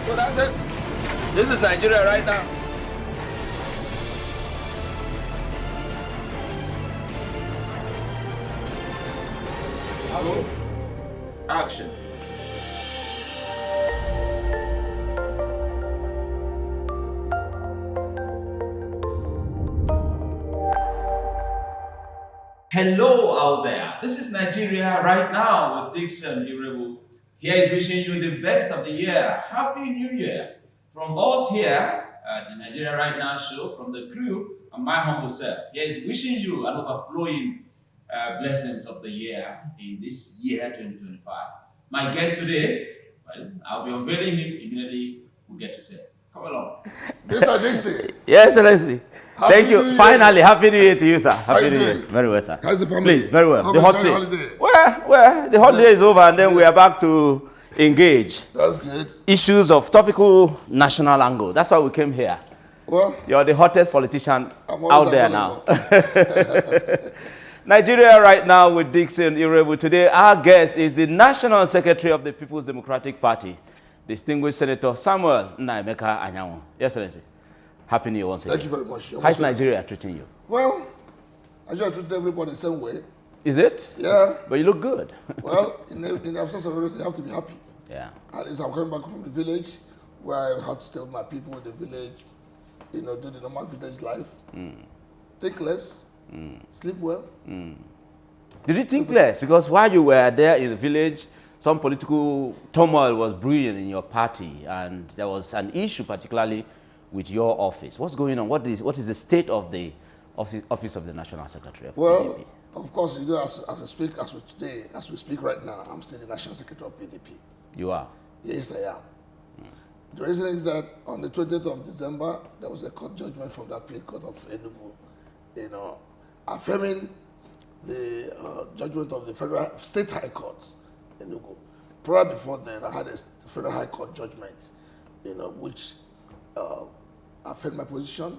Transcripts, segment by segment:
So that's it. This is Nigeria right now. Action. Hello out there. This is Nigeria right now with Dickson, Iroegbu. Here is wishing you the best of the year. Happy New Year. From us here at the Nigeria Right Now show, from the crew and my humble self, here is wishing you an overflowing blessings of the year in this year 2025. My guest today, well, I'll be unveiling him immediately. We'll get to say. Come along. Mr. Dickson. Yes, Excellency. Thank you. Finally, Happy New Year to you, sir. Happy New Year. doing? Very well, sir. How's the family? Please, very well. How The was hot your seat. holiday? Well, the holiday is over and then we are back to engage That's good. issues of topical national angle. That's why we came here. Well, You're the hottest politician I'm always out there now. available. Nigeria Right Now with Dickson Iroegbu. Today, our guest is the National Secretary of the People's Democratic Party, distinguished Senator Samuel Nnaemeka Anyanwu. Yes, Excellency. Happy New Year once again. Thank you very much. You're How's most welcome. Nigeria treating you? Well, I just treat everybody the same way. Is it? Yeah. But you look good. Well, in the absence of everything, you have to be happy. Yeah. At least I'm coming back from the village where I had to stay with my people in the village, do the normal village life. Think less, sleep well. Did you think less? Because while you were there in the village, some political turmoil was brewing in your party, and there was an issue particularly with your office. What's going on? What is the state of the office of the National Secretary of Well, PDP? of course, as we speak right now, I'm still the National Secretary of PDP. You are. Yes, I am. The reason is that on the 20th of December, there was a court judgment from the appeal court of Enugu, affirming the judgment of the federal state high court, Enugu. Prior before then, I had a federal high court judgment, which affirmed my position.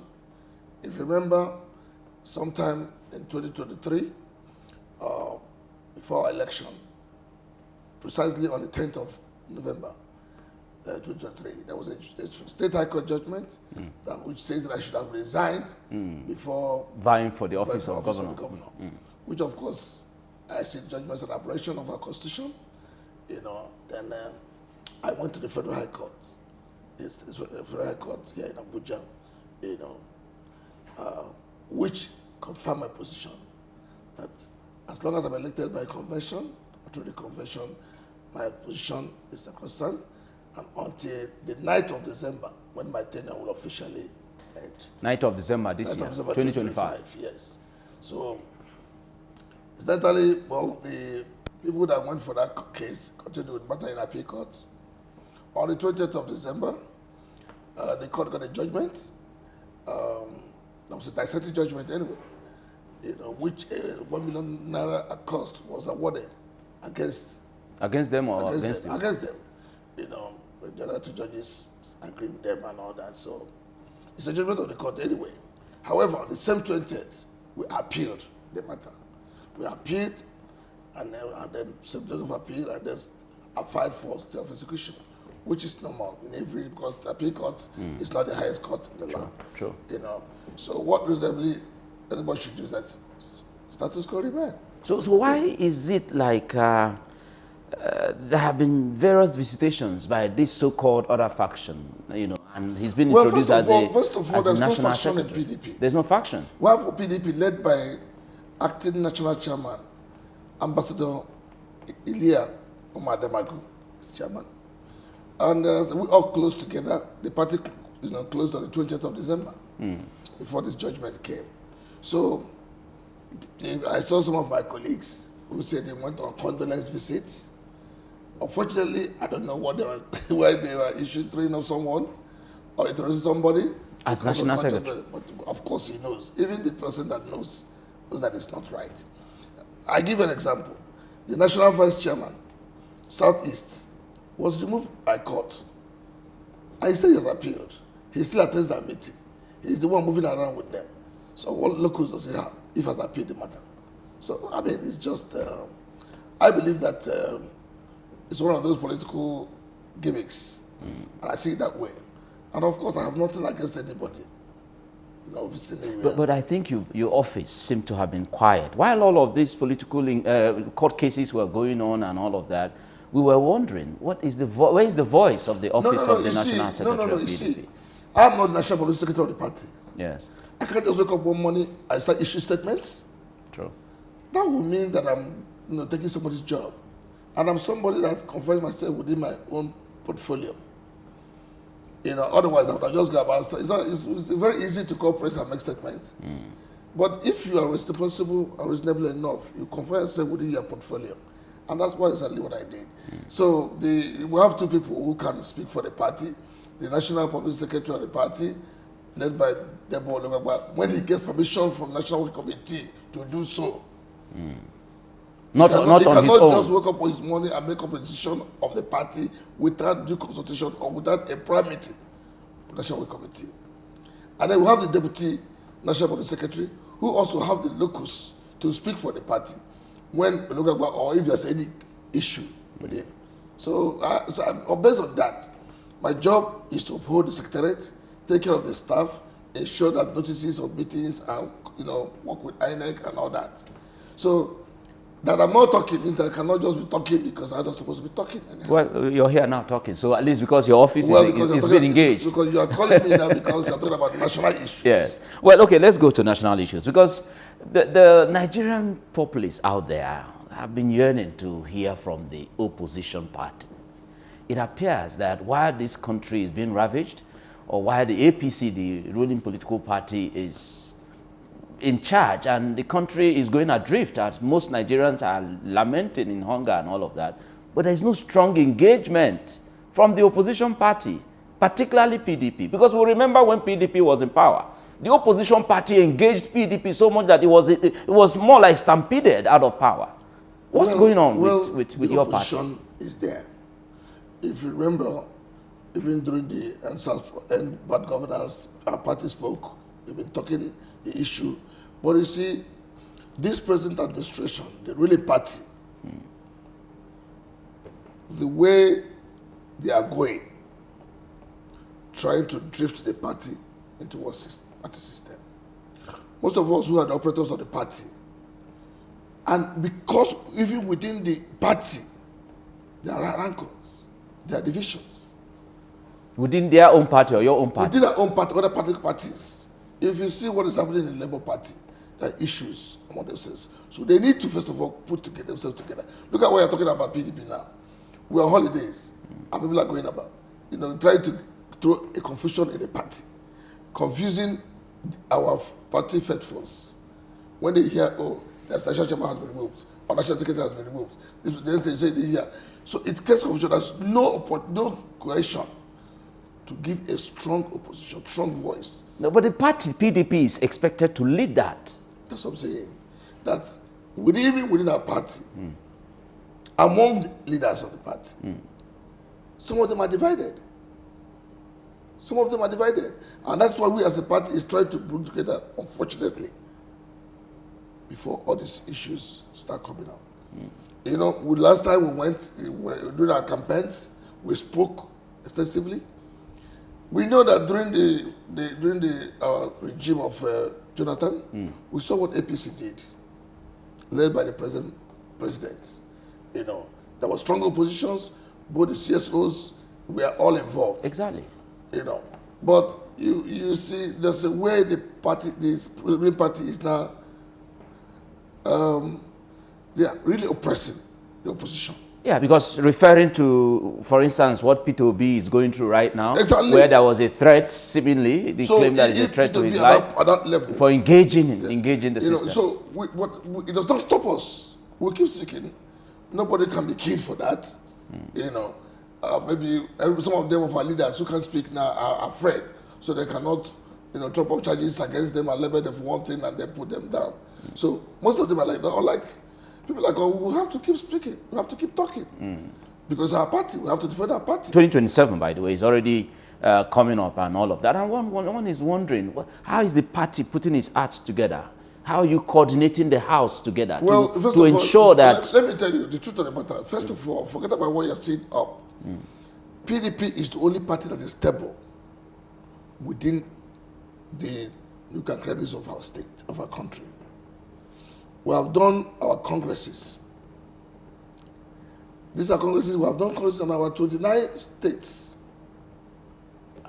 If you remember, sometime in 2023, before our election, precisely on the 10th of November 2023, there was a state high court judgment which says that I should have resigned before Vying for the office of the governor. which of course I see judgments an operation of our constitution. Then I went to the federal high court. It's the federal high court here in Abuja, which confirmed my position that as long as I'm elected by convention or through the convention, my position is sacrosanct, and until the 9th of December, when my tenure will officially end. 9th of December this 9th year, of December 2025. Yes. So, incidentally, the people that went for that case continued with matter in appeal court. On the 20th of December, the court got a judgment. That was a dissected judgment anyway, which 1 million naira cost was awarded against Against them or against you? Against them. The other two judges agreed with them and all that. So it's a judgment of the court anyway. However, on the same 20th, we appealed the matter. We appealed, and then same judge of appeal, and then applied for stay of execution, which is normal in every, because the appeal court is not the highest court in the land. True. So what reasonably everybody should do is that status quo remain. So why is it like there have been various visitations by this so-called other faction, and he's been introduced first of all, as there's no national faction secretary. in PDP. There's no faction. We have a PDP led by acting national chairman, Ambassador Ilia Omademagu, chairman. And we all closed together. The party closed on the 20th of December before this judgment came. So I saw some of my colleagues who said they went on condolence visits. Unfortunately, I don't know what they were, why they were issuing of someone or introducing somebody. As national secretary. But of course he knows. Even the person that knows that it's not right. I give an example. The national vice chairman, Southeast, was removed by court. And he still has appealed. He still attends that meeting. He's the one moving around with them. So what locals does he have if he has appealed the matter? So, it's just, I believe that it's one of those political gimmicks And I see it that way. And of course, I have nothing against anybody. You know, if it's anywhere. But I think your office seemed to have been quiet. While all of these political court cases were going on and all of that, we were wondering, where is the voice of the office of the National Secretary of PDP? You see, I'm not the National Police Secretary of the party. Yes. I can't just wake up one morning and start issuing statements. True. That would mean that I'm, taking somebody's job. And I'm somebody that confines myself within my own portfolio. Otherwise I would have just go about. It's very easy to call press and make statements. But if you are responsible and reasonable enough, you confine yourself within your portfolio. And that's exactly what I did. So we have two people who can speak for the party. The National Public Secretary of the party, led by Deborah, when he gets permission from National Working Committee to do so. Not on his own. He cannot just wake up on his morning and make up a decision of the party without due consultation or without a prior meeting with the National Working Committee. And then we have the Deputy National Public Secretary, who also have the locus to speak for the party when we look at or if there's any issue with him. So based on that, my job is to uphold the secretariat, take care of the staff, ensure that notices of meetings and work with INEC and all that. So that I'm not talking means that I cannot just be talking because I'm not supposed to be talking anyhow. Well, you're here now talking, so at least because your office is being engaged. Because you are calling me now because you're talking about national issues. Yes. Well, okay, let's go to national issues because the Nigerian populace out there have been yearning to hear from the opposition party. It appears that while this country is being ravaged, or while the APC, the ruling political party, is in charge and the country is going adrift, as most Nigerians are lamenting in hunger and all of that, but there is no strong engagement from the opposition party, particularly PDP. Because we remember when PDP was in power, the opposition party engaged PDP so much that it was more like stampeded out of power. What's going on with your party? The opposition is there. If you remember, even during the end bad governance, our party spoke. We've been talking the issue. But you see, this present administration, the ruling party, the way they are going, trying to drift the party into one party system. Most of us who are the operators of the party, and because even within the party, there are rancors, there are divisions. Within their own party or your own party? Within their own party, other political parties. If you see what is happening in the Labour Party, there are issues among themselves. So they need to, first of all, themselves together. Look at what you're talking about PDP now. We're on holidays, and people are going about, trying to throw a confusion in the party, confusing our party faithfuls. When they hear, the national chairman has been removed, or national secretary has been removed, they say they hear. So it creates confusion. There's no cohesion to give a strong opposition, strong voice. No, but the party, PDP, is expected to lead that. That's what I'm saying. That even within our party, among the leaders of the party, some of them are divided. And that's why we as a party is trying to bring together, unfortunately, before all these issues start coming up. Last time we went during our campaigns, we spoke extensively. We know that during the regime of Jonathan, we saw what APC did, led by the present president. There were strong oppositions, both the CSOs were all involved. Exactly. But you see, there's a way this ruling party is now, they are really oppressing the opposition. Yeah, because referring to, for instance, what P2B is going through right now, exactly, where there was a threat, seemingly, they claim that it's a threat to his life, at that level, for engaging the system. So it does not stop us. We keep speaking. Nobody can be killed for that. Maybe some of them of our leaders who can't speak now are afraid, so they cannot, drop up charges against them and label them for one thing and then put them down. So most of them are like that, or like people like, we have to keep speaking, we have to keep talking, because our party, we have to defend our party. 2027, by the way, is already coming up and all of that. And one is wondering, how is the party putting its acts together? How are you coordinating the house together to ensure that... Let me tell you the truth of the matter. First of all, forget about what you're seeing up. PDP is the only party that is stable within the nuclear credits of our state, of our country. We have done our congresses. These are congresses, we have done congresses in our 29 states.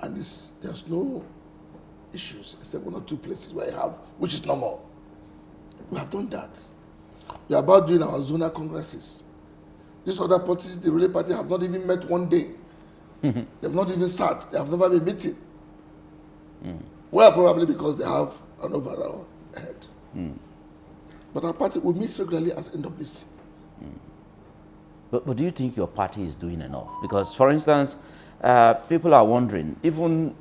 And there's no issues except 1 or 2 places where you have, which is normal. We have done that. We are about doing our zonal congresses. These other parties, the ruling party, have not even met one day. They have not even sat. They have never been meeting. Well, probably because they have an overall head. But our party will meet regularly as NWC. But do you think your party is doing enough? Because, for instance, people are wondering, even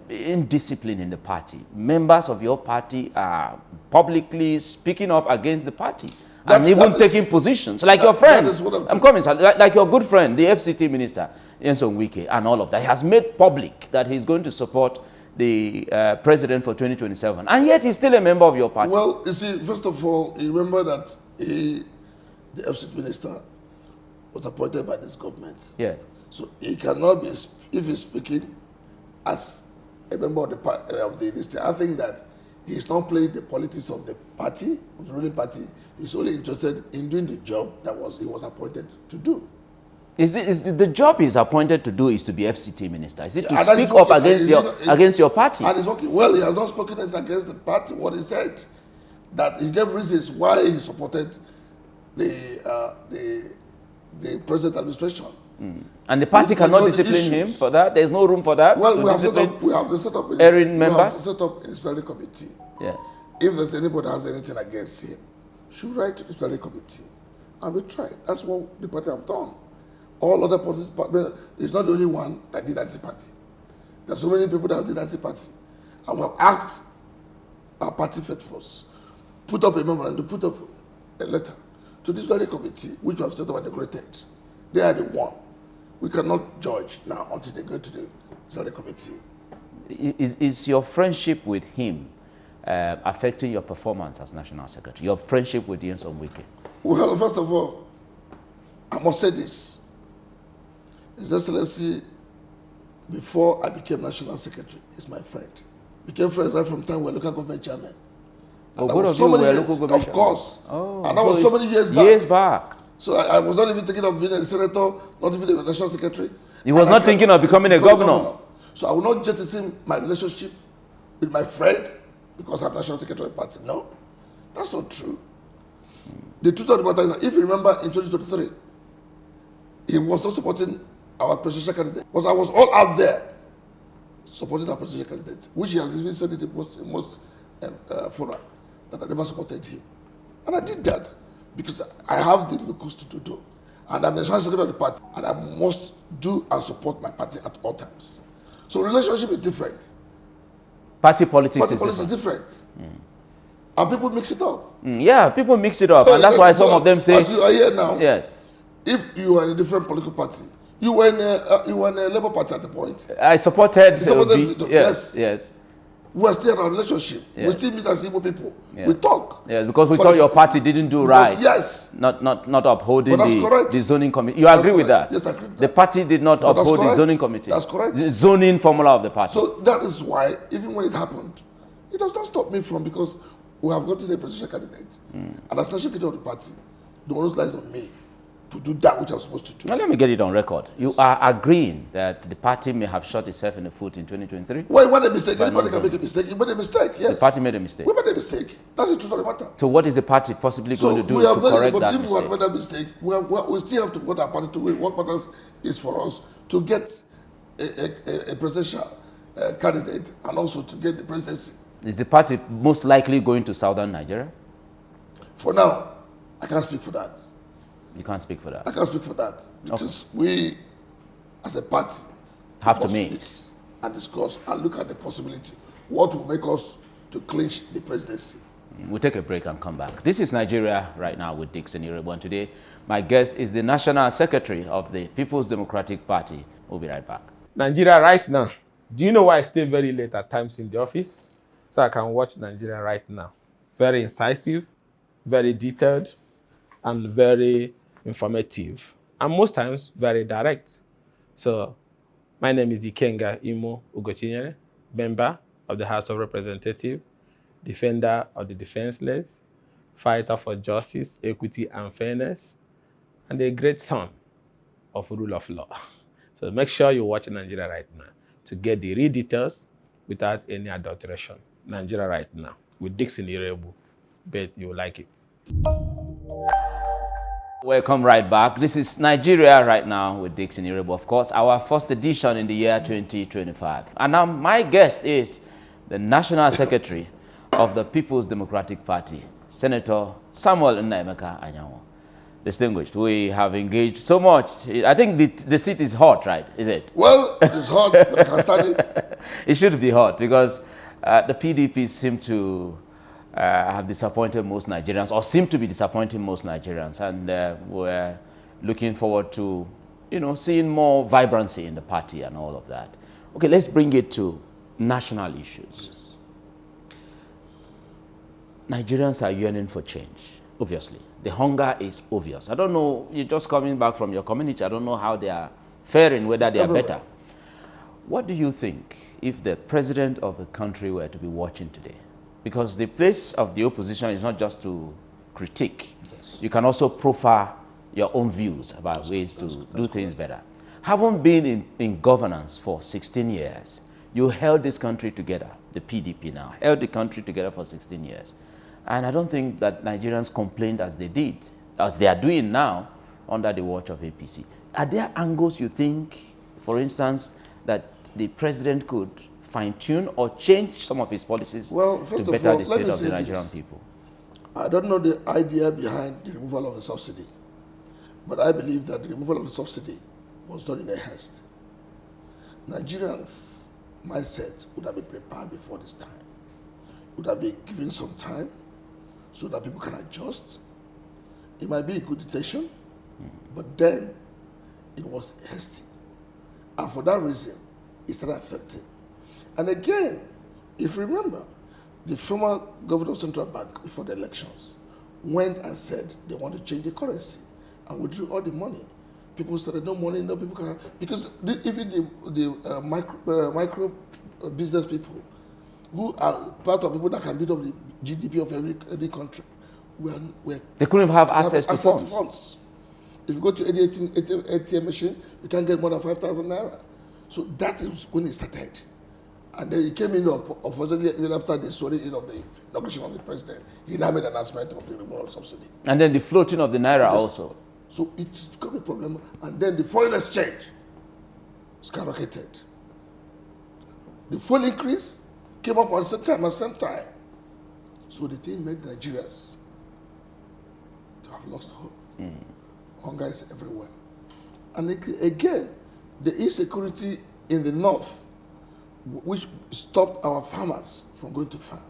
indiscipline in the party, members of your party are publicly speaking up against the party and even taking positions. Like your friend, I'm coming, sir, like your good friend, the FCT minister, Nyesom Wike, and all of that, he has made public that he's going to support the president for 2027. And yet he's still a member of your party. Well, you see, first of all, you remember that the FCT minister was appointed by this government. Yes. So he cannot be, if he's speaking as a member of the party, I think that he's not playing the politics of the party, of the ruling party. He's only interested in doing the job that he was appointed to do. Is the job he's appointed to do is to be FCT minister? Is it to And speak up against your party? And it's okay. Well, he has not spoken against the party. What he said, that he gave reasons why he supported the present administration. And the party cannot discipline him for that? There's no room for that? Well, we have set up a disciplinary committee. Yes. If there's anybody that has anything against him, should write to the disciplinary committee. And we try. That's what the party have done. All other parties, it's not the only one that did anti-party. There are so many people that did anti-party. And we have asked our party faithfuls, put up a memorandum, put up a letter to this very committee, which we have set up and decorated. They are the one. We cannot judge now until they go to the study committee. Is your friendship with him affecting your performance as National Secretary? Your friendship with Nyesom Wike? Well, first of all, I must say this. His Excellency, before I became National Secretary, is my friend. We became friends right from time we were local government chairman. And that was so many years, of course. Oh, and that was so many years back. Years back. So I was not even thinking of being a senator, not even a national secretary. He was not thinking of becoming a governor. So I will not jettison my relationship with my friend because I'm national secretary of the party. No, that's not true. The truth of the matter is that if you remember in 2023, he was not supporting our presidential candidate, but I was all out there supporting our presidential candidate, which he has even said in most fora that I never supported him. And I did that because I have the locus to do. And I'm the national secretary of the party, and I must do and support my party at all times. So relationship is different. Party politics is different. And people mix it up. Yeah, people mix it up, so, and that's why some of them say, as you are here now, yes. If you are in a different political party, you were in a Labour Party at the point. I supported. Yes. Yes. We are still in a relationship. Yes. We still meet as Igbo people. Yes. We talk. Yes, because we thought your party didn't do right. Yes. Not upholding the zoning committee. You agree with that? Yes, I agree with that. The party did not uphold the zoning committee. That's correct. The zoning formula of the party. So that is why, even when it happened, it does not stop me from, because we have gotten a presidential candidate. And as national secretary of the party, the onus lies on me to do that which I'm supposed to do. Now let me get it on record. Yes. You are agreeing that the party may have shot itself in the foot in 2023? Well, it made a mistake. Anybody can make a mistake. You made a mistake, yes. The party made a mistake. We made a mistake. That's the truth of the matter. So what is the party possibly going to do to correct that mistake? If we have made a mistake, we still have to put our party to win. What matters is for us to get a presidential candidate and also to get the presidency. Is the party most likely going to southern Nigeria? For now, I can't speak for that. You can't speak for that? I can't speak for that. Because we, as a party, have to meet and discuss and look at the possibility. What will make us to clinch the presidency? We'll take a break and come back. This is Nigeria Right Now with Dickson, Iroegbu. Today, my guest is the National Secretary of the People's Democratic Party. We'll be right back. Nigeria Right Now. Do you know why I stay very late at times in the office? So I can watch Nigeria Right Now. Very incisive, very detailed, and very informative. And most times, very direct. So My name is Ikenga Imo Ugochinyere, member of the House of Representatives, defender of the defenseless, fighter for justice, equity, and fairness, and a great son of rule of law. So make sure you watch Nigeria Right Now to get the real details without any adulteration. Nigeria Right Now with Dickson Iroegbu. Bet you like it. Welcome right back. This is Nigeria Right Now with Dickson Iroegbu. Of course, our first edition in the year 2025. And now my guest is the National Secretary of the People's Democratic Party, Senator Samuel Nnaemeka Anyanwu. Distinguished, we have engaged so much. I think the seat is hot, right? Is it? Well, it's hot, but I can stand it. It should be hot because the PDP seem to have disappointed most Nigerians, or seem to be disappointing most Nigerians, and we're looking forward to, seeing more vibrancy in the party and all of that. Okay, let's bring it to national issues. Yes. Nigerians are yearning for change, obviously. The hunger is obvious. I don't know, you're just coming back from your community. I don't know how they are faring, whether they are better. What do you think if the president of the country were to be watching today? Because the place of the opposition is not just to critique. Yes. You can also profile your own views about ways to do things better. Having been in governance for 16 years, you held this country together, the PDP now, held the country together for 16 years. And I don't think that Nigerians complained as they did, as they are doing now, under the watch of APC. Are there angles you think, for instance, that the president could fine-tune or change some of his policies to better the state of the Nigerian people? I don't know the idea behind the removal of the subsidy, but I believe that the removal of the subsidy was done in a haste. Nigerians' mindset would have been prepared before this time. Would have been given some time so that people can adjust. It might be a good intention, but then it was hasty. And for that reason, it started affecting. And again, if you remember, the former governor of Central Bank before the elections went and said they want to change the currency and withdrew all the money. People started, no money, no people can, because even the micro business people who are part of people that can build up the GDP of every country, they couldn't have access to funds. If you go to any ATM machine, you can't get more than 5,000 naira. So that is when it started. And then he came in, unfortunately, even after the swearing in of the inauguration of the president, he now made an announcement of the removal of subsidy. And then the floating of the naira also. So it's become a problem. And then the foreign exchange skyrocketed. The fuel increase came up at the same time. So the thing made Nigerians to have lost hope. Hunger is everywhere. And again, the insecurity in the north, which stopped our farmers from going to farm.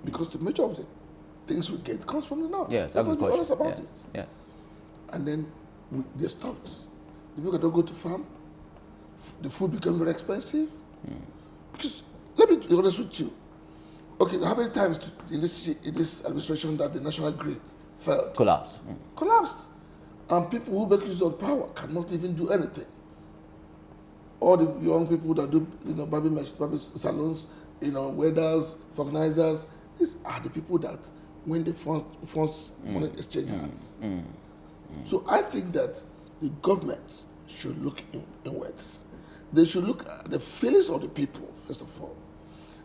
Because the major of the things we get comes from the north. Yes, let's be honest about yeah. it. Yeah. And then they stopped. The people don't go to farm. The food became very expensive. Because let me be honest with you. Okay, how many times in this administration that the national grid failed? Collapsed. Collapsed. And people who make use of power cannot even do anything. All the young people that do, barber salons, welders, vulcanizers, these are the people that when the funds money exchange hands. So I think that the government should look inwards. They should look at the feelings of the people, first of all.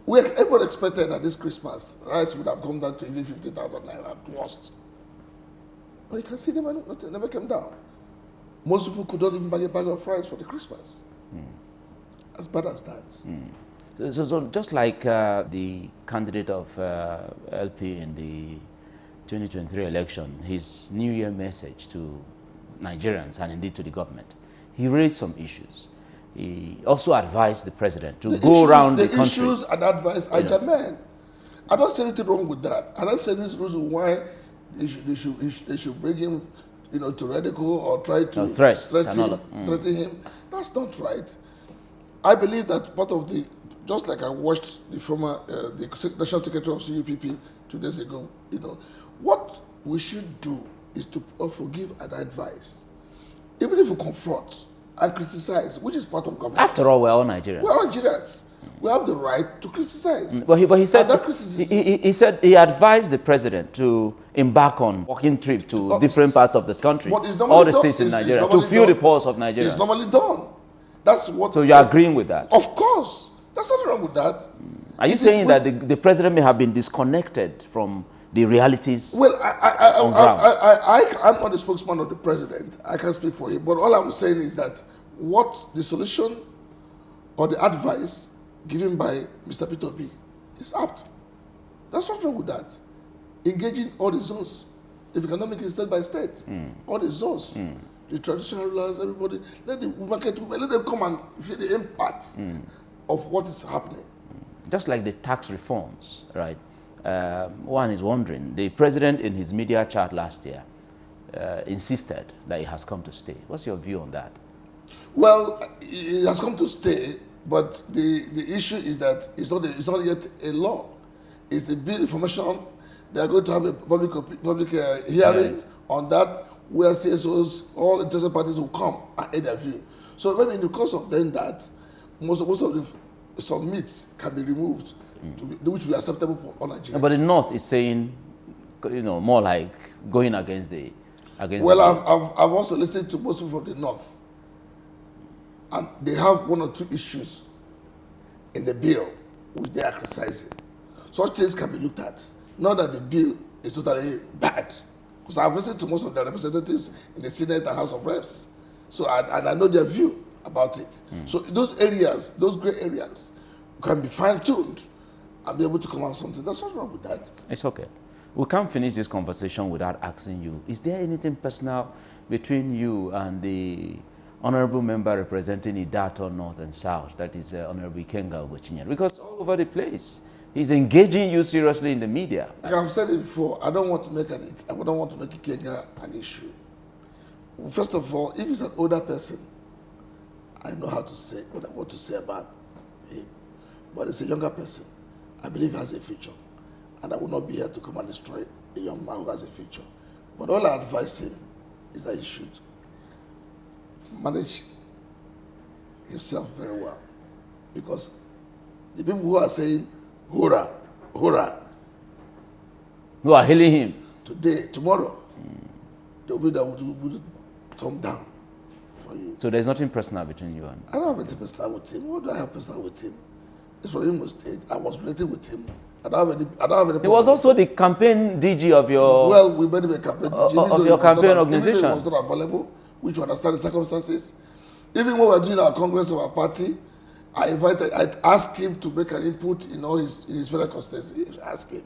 Everyone expected that this Christmas, rice would have come down to even 50,000 naira at worst. But you can see never came down. Most people could not even buy a bag of rice for the Christmas. As bad as that. So just like the candidate of LP in the 2023 election, his New Year message to Nigerians and indeed to the government, he raised some issues. He also advised the president to go around the country. The issues and advice are germane. I don't see anything wrong with that. I don't see any reason why they should bring him, to ridicule or try to threaten him. That's not right. I believe that part of just like I watched the former the National Secretary of CUPP 2 days ago, what we should do is to forgive and advise. Even if we confront, and criticize, which is part of governance. After all, we're all Nigerians. We're Nigerians. We have the right to criticize. But he said, And that criticism, he said he advised the president to embark on walking trip to different parts of this country, what is all normally the done states in is Nigeria, to normally feel the done. pulse of Nigeria. It's normally done. That's what. So you're agreeing with that? Of course. There's nothing wrong with that. Are you It is saying with- that the president may have been disconnected from the realities Well, on ground? I'm not the spokesman of the president. I can't speak for him. But all I'm saying is that what the solution or the advice given by Mr. Peter Obi is apt. There's nothing wrong with that. Engaging all the zones. If you cannot make it state by state, all the zones, the traditional rulers, everybody, let the market women, let them come and feel the impact of what is happening. Just like the tax reforms, right? One is wondering, the president in his media chat last year insisted that it has come to stay. What's your view on that? Well, it has come to stay, but the issue is that it's not yet a law. It's the bill information. They are going to have a public hearing Right. on that, where CSOs, all interested parties will come and add their view. So maybe in the course of then that, most of some myths can be removed, which will be acceptable for all Nigerians. But the North is saying, you know, more like going against the. Well, I've also listened to most people from the North, and they have one or two issues in the bill which they are criticizing. Such things can be looked at. Not that the bill is totally bad, because I've listened to most of the representatives in the Senate and House of Reps, so and I know their view about it. So those areas, those gray areas, can be fine-tuned and be able to come out with something. That's what's wrong with that. It's okay. We can't finish this conversation without asking you, is there anything personal between you and the honorable member representing Idato North and South, that is Honorable Ikenga Ugochinyere? Because all over the place, he's engaging you seriously in the media. Like I've said it before, I don't want to make Ikenga an issue. First of all, if he's an older person, I know how to say what to say about him. But it's a younger person. I believe he has a future. And I will not be here to come and destroy a young man who has a future. But all I advise him is that he should manage himself very well. Because the people who are saying, hurrah, hurrah, Who are hailing him? today, tomorrow, they'll be that will thumb down for you. So there's nothing personal between you and. I don't have anything personal with him. What do I have personal with him? It's from Imo State. I was related with him. I don't have any He was problem. also the campaign DG of your. Well, we made him a campaign. Of even though your he was campaign not- organization. Even though he was not available, which you understand the circumstances. Even when we were doing our congress of our party, I asked him to make an input in his various constituencies. Ask him.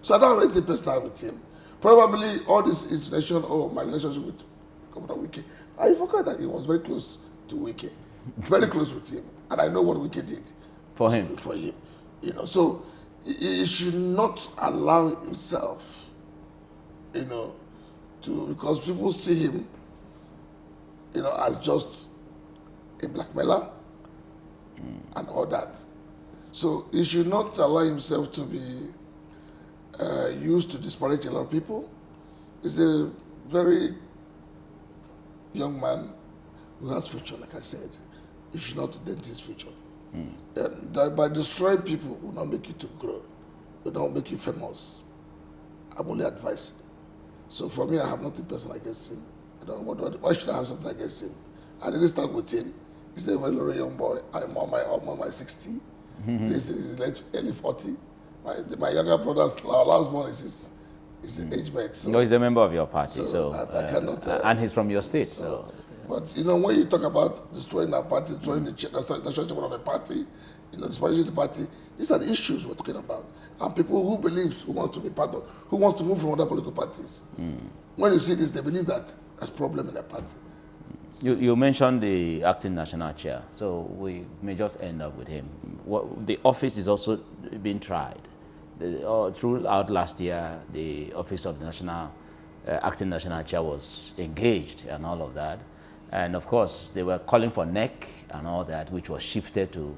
So I don't have anything personal with him. Probably all this insinuation, my relationship with Governor Wike. I forgot that he was very close to Wike, very close with him, and I know what Wike did For him. For him, So he should not allow himself, because people see him, as just a blackmailer and all that. So he should not allow himself to be used to disparage a lot of people. He's a very young man who has future, like I said. He should not dent his future. And that by destroying people will not make you to grow. Will not make you famous. I'm only advising. So for me, I have nothing personal against him. Why should I have something against him? I didn't start with him. He's a very young boy. I'm on my 60. He's in his early 40. My younger brother's last born is his age mate. So, No, he's a member of your party, So I cannot, and he's from your state, so. But when you talk about destroying our party, destroying the national chairman of a party, disparaging the party, these are the issues we're talking about. And people who want to be part of, who want to move from other political parties. When you see this, they believe that there's a problem in their party. You mentioned the acting national chair, so we may just end up with him. The office is also being tried. Throughout last year, the office of the acting national chair was engaged and all of that. And of course, they were calling for NEC and all that, which was shifted to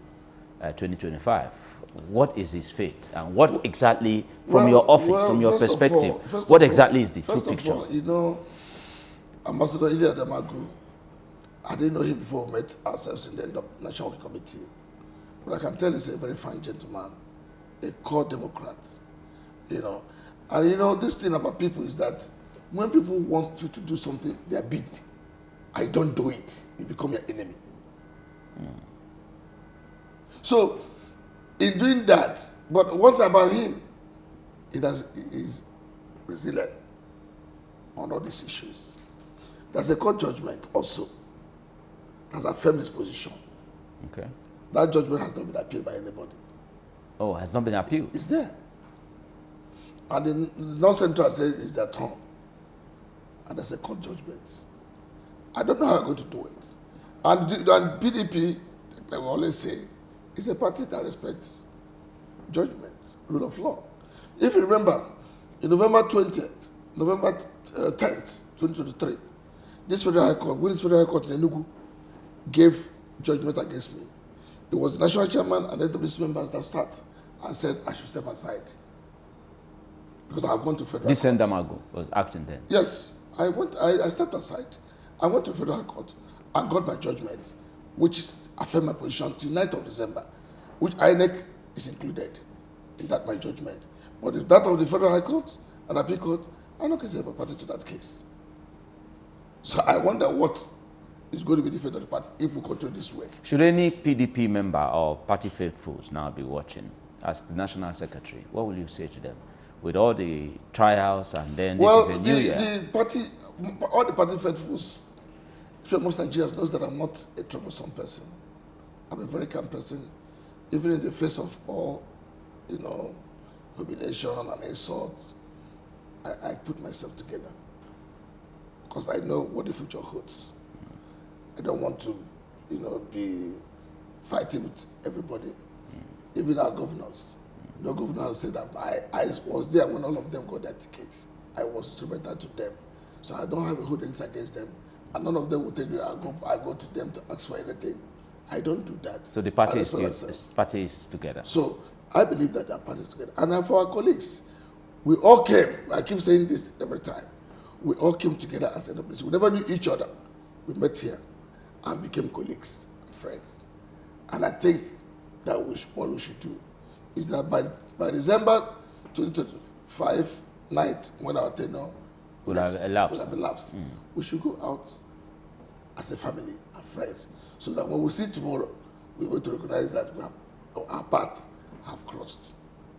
2025. What is his fate? And what exactly, from your office, from your perspective, what exactly is the true picture? First of all, Ambassador Ilya Damagu I didn't know him before we met ourselves in the National Working Committee. But I can tell he's a very fine gentleman, a core Democrat, you know. And you know, this thing about people is that when people want you to do something, they are big. I don't do it, you become your enemy. So, in doing that, but one thing about him, he is resilient on all these issues. There's a court judgment also that's affirmed his position. Okay. That judgment has not been appealed by anybody. Oh, has not been appealed? It's there. And the North Central says it's their turn. And there's a court judgment. I don't know how I'm going to do it. And PDP, like we always say, is a party that respects judgment, rule of law. If you remember, in November 10th, 2023, this Federal High Court, Willis Federal High Court in Enugu, gave judgment against me. It was the national chairman and NWC members that sat and said I should step aside because I have gone to federal This court. Ndamago was acting then? Yes, I stepped aside. I went to federal court and got my judgment, which affirmed my position till 9th of December, which INEC is included in that my judgment. But if that of the Federal High Court and Appeal Court, I'm not considered a party to that case. So I wonder what is going to be the fate of the party if we continue this way. Should any PDP member or party faithfuls now be watching as the national secretary? What will you say to them? With all the trials and then this is a new year. All the party faithfuls, most Nigerians knows that I'm not a troublesome person. I'm a very calm person, even in the face of all, you know, humiliation and insult. I put myself together because I know what the future holds. I don't want to, you know, be fighting with everybody, even our governors. No governor has said that I was there when all of them got their tickets. I was instrumental to them. So I don't have a hold anything against them. And none of them will tell you I go to them to ask for anything. I don't do that. So the party is together. So I believe that our party is together. And for our colleagues, we all came, I keep saying this every time, we all came together as NWC. We never knew each other. We met here and became colleagues and friends. And I think that what we should do is that by December 2025 night, when our tenure will have elapsed, we should go out as a family and friends, so that when we see tomorrow, we're going to recognize that our paths have crossed.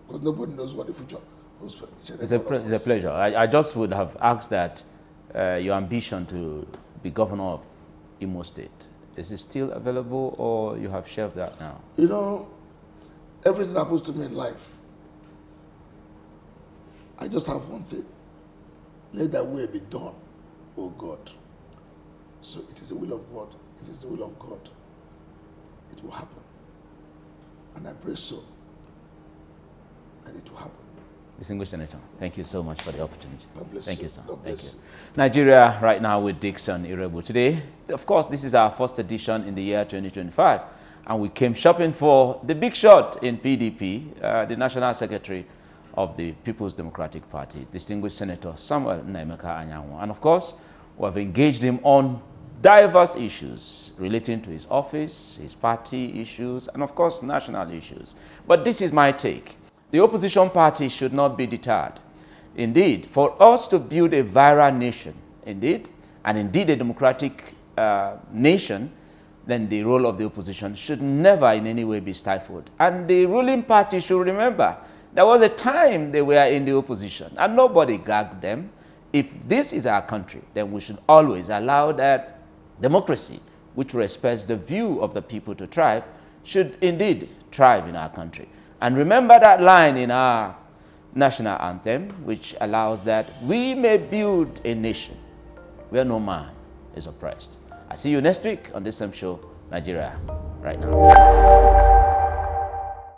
Because nobody knows what the future holds for each other. It's a pleasure. I just would have asked that your ambition to be governor of Imo State, is it still available or you have shelved that now? You know, everything happens to me in life. I just have one thing. Let that will be done, O God. So it is the will of God. If it's the will of God, it will happen. And I pray so, that it will happen. Distinguished Senator, thank you so much for the opportunity. God bless thank you. you, sir. God bless Thank you. Nigeria right now with Dickson, Iroegbu. Today, of course, this is our first edition in the year 2025. And we came shopping for the big shot in PDP, the National Secretary of the People's Democratic Party, distinguished Senator Samuel Nnaemeka Anyanwu. And of course, we have engaged him on diverse issues relating to his office, his party issues, and of course, national issues. But this is my take. The opposition party should not be deterred. Indeed, for us to build a viral nation, indeed, and indeed a democratic nation, then the role of the opposition should never in any way be stifled. And the ruling party should remember, there was a time they were in the opposition and nobody gagged them. If this is our country, then we should always allow that democracy, which respects the view of the people to thrive, should indeed thrive in our country. And remember that line in our national anthem, which allows that we may build a nation where no man is oppressed. I see you next week on this same show, Nigeria Right Now.